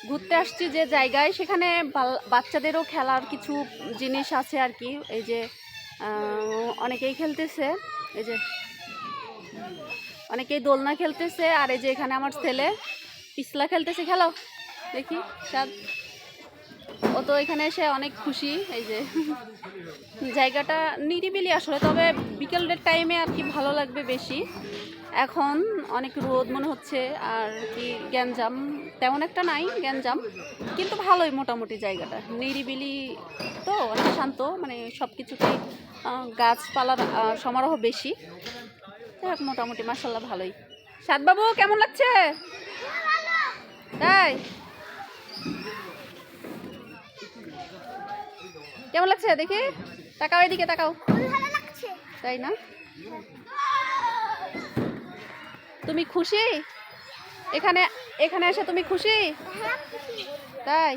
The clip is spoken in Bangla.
ঘুরতে আসছি যে জায়গায়, সেখানে বাচ্চাদেরও খেলার কিছু জিনিস আছে আর কি। এই যে অনেকেই খেলতেছে, এই যে অনেকেই দোলনা খেলতেছে, আর এই যে এখানে আমার ছেলে পিছলা খেলতেছে। খেলো দেখি সাদ। ও তো এখানে এসে অনেক খুশি। এই যে জায়গাটা নিরিবিলি আসলে, তবে বিকেলের টাইমে আর কি ভালো লাগবে বেশি। এখন অনেক রোদ মনে হচ্ছে, আর কি গ্যাঞ্জাম তেমন একটা নাই, গ্যাঞ্জাম কিন্তু ভালোই মোটামুটি। জায়গাটা নিরিবিলি তো, অনেক শান্ত, মানে সব কিছুতেই গাছপালার সমারোহ বেশি। যাক মোটামুটি মাসাল্লাহ ভালোই। সাদবাবু কেমন লাগছে? তাই কেমন লাগছে দেখি? তাকাও এদিকে, তাকাও। তাই না? তুমি খুশি এখানে? এখানে এসে তুমি খুশি? তাই